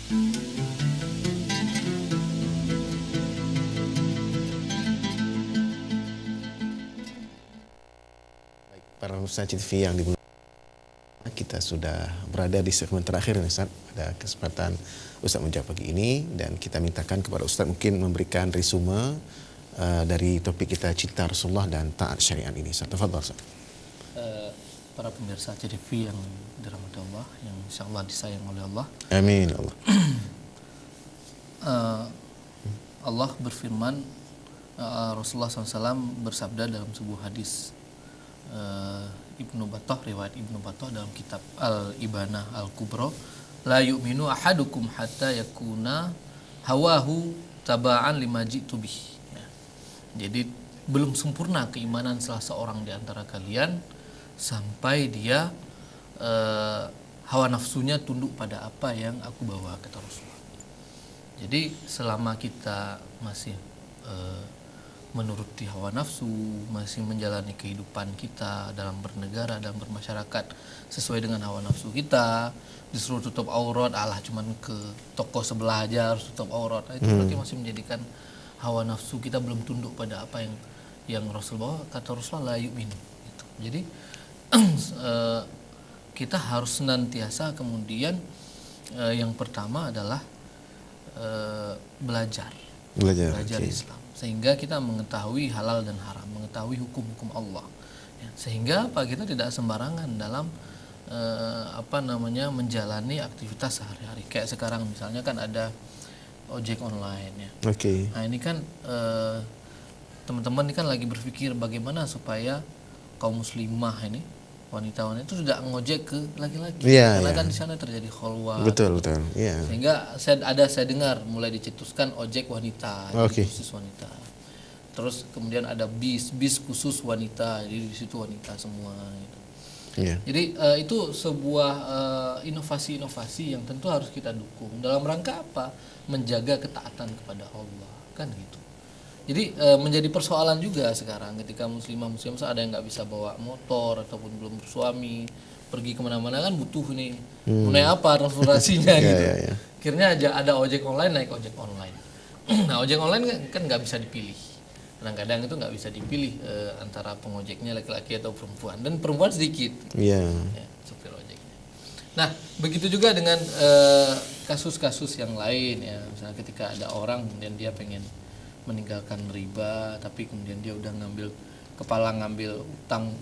Para pemirsa TV yang dimuliakan, kita sudah berada di segmen terakhir nih Ustaz. Pada kesempatan Ustaz menjawab pagi ini, dan kita mintakan kepada Ustaz mungkin memberikan resume dari topik kita cinta Rasulullah dan taat syariat ini. Ustaz, tafadhal Ustaz. Para pemirsa TV yang dirahmati Allah, yang insyaallah disayang oleh Allah. Amin Allah. Allah berfirman, Rasulullah SAW bersabda dalam sebuah hadis Ibnu Battah, riwayat Ibnu Battah dalam kitab Al-Ibanah Al-Kubra, la yu'minu ahadukum hatta yakuna hawahu taba'an lima ji'tu bih. Ya. Jadi belum sempurna keimanan salah seorang di antara kalian sampai dia hawa nafsunya tunduk pada apa yang aku bawa, kata Rasulullah. Jadi selama kita masih menuruti hawa nafsu, masih menjalani kehidupan kita dalam bernegara, dalam bermasyarakat sesuai dengan hawa nafsu kita, disuruh tutup aurat, alah cuman ke toko sebelah aja harus tutup aurat, itu berarti masih menjadikan hawa nafsu kita belum tunduk pada apa yang Rasul bawa, kata Rasulullah la yu'min gitu. Jadi kita harus senantiasa kemudian yang pertama adalah belajar okay. Islam, sehingga kita mengetahui halal dan haram, mengetahui hukum-hukum Allah, ya, sehingga apa, kita tidak sembarangan dalam menjalani aktivitas sehari-hari. Kayak sekarang misalnya kan ada ojek online ya. Okay. Nah ini kan teman-teman ini kan lagi berpikir bagaimana supaya kaum muslimah ini, wanita-wanita itu tidak ngojek ke laki-laki, karena kan di sana terjadi khalwat. Betul. Yeah. Sehingga saya dengar mulai dicetuskan ojek wanita, khusus wanita. Terus kemudian ada bis khusus wanita, jadi di situ wanita semua. Gitu. Yeah. Jadi itu sebuah inovasi-inovasi yang tentu harus kita dukung dalam rangka apa? Menjaga ketaatan kepada Allah, kan gitu. Jadi menjadi persoalan juga sekarang ketika muslim ada yang nggak bisa bawa motor ataupun belum bersuami, pergi kemana-mana kan butuh nih naik apa transportasinya gitu. Yeah. Akhirnya aja ada ojek online, naik ojek online. Nah ojek online kan nggak bisa dipilih. Kadang-kadang itu nggak bisa dipilih antara pengojeknya laki-laki atau perempuan, dan perempuan sedikit. Yeah. Ya, supir ojeknya. Nah begitu juga dengan kasus-kasus yang lain ya, misalnya ketika ada orang kemudian dia pengen meninggalkan riba, tapi kemudian dia udah ngambil utang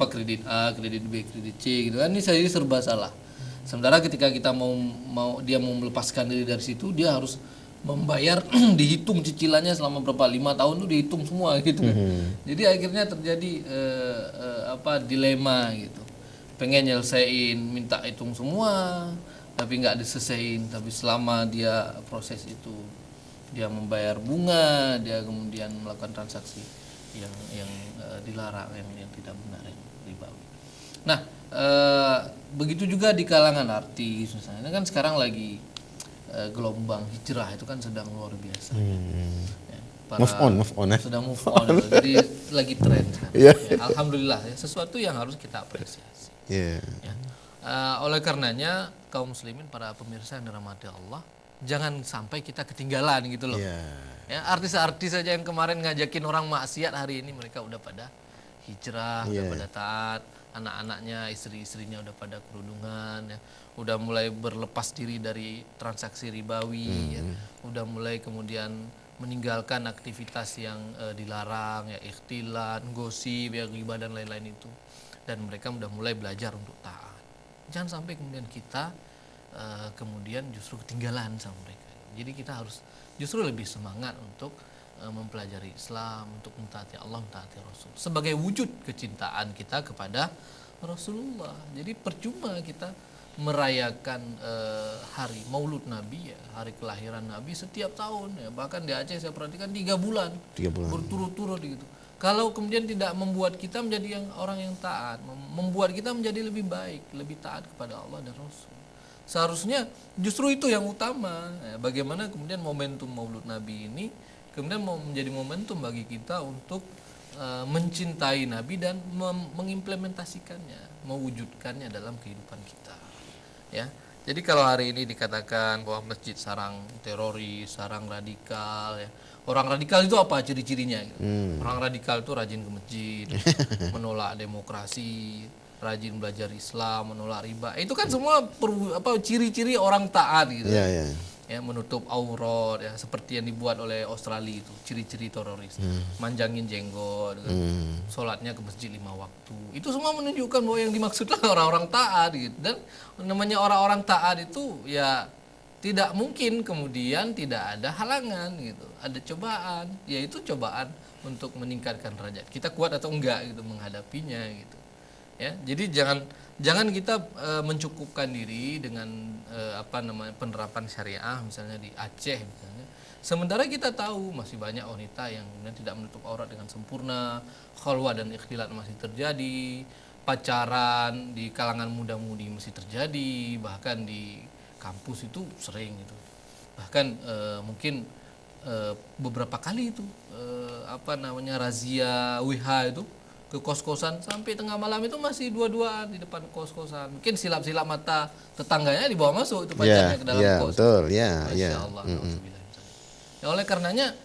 kredit A, kredit B, kredit C gitu kan, ini saya serba salah. Sementara ketika kita dia mau melepaskan diri dari situ, dia harus membayar dihitung cicilannya selama berapa 5 tahun tuh dihitung semua gitu kan. Jadi akhirnya terjadi dilema gitu. Pengen nyelesain, minta hitung semua, tapi nggak diselesain. Tapi selama dia proses itu, dia membayar bunga, dia kemudian melakukan transaksi yang dilarang, yang tidak benar, yang ribawi. Nah, begitu juga di kalangan artis misalnya, kan sekarang lagi gelombang hijrah itu kan sedang luar biasa. Ya, move on. Sudah move on, jadi lagi tren. Yeah. Ya, alhamdulillah, ya, sesuatu yang harus kita apresiasi. Yeah. Ya. Oleh karenanya kaum muslimin, para pemirsa yang dirahmati Allah, jangan sampai kita ketinggalan gitu loh. Ya, artis-artis saja yang kemarin ngajakin orang maksiat, hari ini mereka udah pada hijrah, udah pada taat, anak-anaknya, istri-istrinya udah pada kerudungan, ya, udah mulai berlepas diri dari transaksi ribawi, ya, udah mulai kemudian meninggalkan aktivitas yang dilarang, ya, ikhtilat, gosip, ya, ghibah dan lain-lain itu, dan mereka udah mulai belajar untuk taat. Jangan sampai kemudian kita kemudian justru ketinggalan sama mereka. Jadi kita harus justru lebih semangat untuk mempelajari Islam, untuk mentaati Allah, mentaati Rasul, sebagai wujud kecintaan kita kepada Rasulullah. Jadi percuma kita merayakan hari Maulud Nabi, ya, hari kelahiran Nabi setiap tahun, ya. Bahkan di Aceh saya perhatikan 3 bulan berturut-turut gitu. Kalau kemudian tidak membuat kita menjadi orang yang taat, membuat kita menjadi lebih baik, lebih taat kepada Allah dan Rasul. Seharusnya justru itu yang utama. Ya, bagaimana kemudian momentum Maulud Nabi ini kemudian menjadi momentum bagi kita untuk mencintai Nabi dan mengimplementasikannya, mewujudkannya dalam kehidupan kita. Ya, Jadi kalau hari ini dikatakan bahwa masjid sarang teroris, sarang radikal, ya. Orang radikal itu apa ciri-cirinya? Gitu. Orang radikal itu rajin ke masjid, menolak demokrasi, rajin belajar Islam, menolak riba. Itu kan semua ciri-ciri orang taat gitu. Ya, menutup aurat, ya, seperti yang dibuat oleh Australia itu, ciri-ciri teroris. Manjangin jenggot, gitu. Sholatnya ke masjid 5 waktu. Itu semua menunjukkan bahwa yang dimaksudlah orang-orang taat gitu. Dan namanya orang-orang taat itu ya tidak mungkin kemudian tidak ada halangan gitu. Ada cobaan, yaitu cobaan untuk meningkatkan derajat. Kita kuat atau enggak gitu menghadapinya gitu. Ya, jadi jangan kita mencukupkan diri dengan penerapan syariah misalnya di Aceh misalnya. Sementara kita tahu masih banyak wanita yang kemudian tidak menutup aurat dengan sempurna, khalwah dan ikhtilat masih terjadi, pacaran di kalangan muda-mudi masih terjadi, bahkan di kampus itu sering gitu. Bahkan mungkin beberapa kali itu razia WH itu ke kos-kosan sampai tengah malam itu masih dua-duaan di depan kos-kosan. Mungkin silap-silap mata tetangganya dibawa masuk itu pacarnya ke dalam kos. Betul, Masya Allah. Ya, oleh karenanya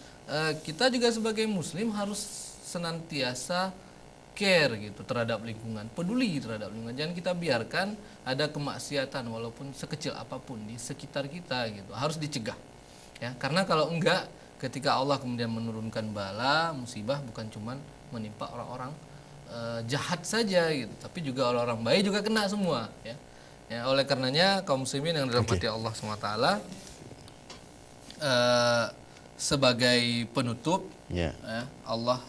kita juga sebagai muslim harus senantiasa care gitu terhadap lingkungan, peduli terhadap lingkungan. Jangan kita biarkan ada kemaksiatan walaupun sekecil apapun di sekitar kita gitu. Harus dicegah. Ya, karena kalau enggak ketika Allah kemudian menurunkan bala, musibah bukan cuma menimpa orang-orang jahat saja gitu, tapi juga orang-orang baik juga kena semua ya. Ya, oleh karenanya kaum muslimin yang dirahmati Allah SWT, sebagai penutup ya, Allah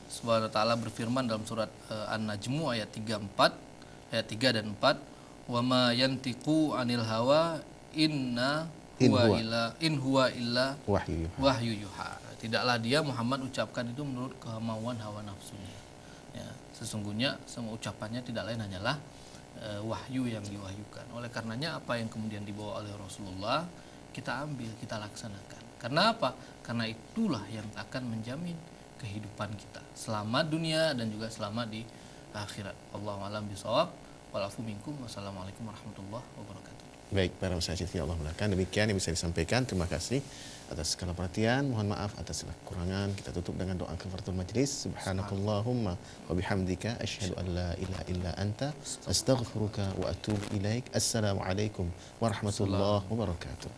Subhanahu wa taala berfirman dalam surat An-Najmu ayat 34 ayat 3 dan 4, wa ma yantiqu anil hawa in huwa illa wahyu yuha. Tidaklah dia Muhammad ucapkan itu menurut kemauan hawa nafsunya. Ya, sesungguhnya semua ucapannya tidak lain hanyalah wahyu yang diwahyukan. Oleh karenanya apa yang kemudian dibawa oleh Rasulullah kita ambil, kita laksanakan. Karena apa? Karena itulah yang akan menjamin kehidupan kita selama dunia dan juga selama di akhirat. Wallahu a'lam bishawab. Walafu minkum. Wassalamualaikum warahmatullahi wabarakatuh. Baik, para musyaikh Allah mulakan. Demikian yang bisa disampaikan. Terima kasih atas segala perhatian. Mohon maaf atas segala kekurangan. Kita tutup dengan doa kafaratul majlis. Subhanakallahumma wa bihamdika asyhadu an la ilaha illa anta astaghfiruka wa atubu ilaik. Assalamualaikum warahmatullahi wabarakatuh.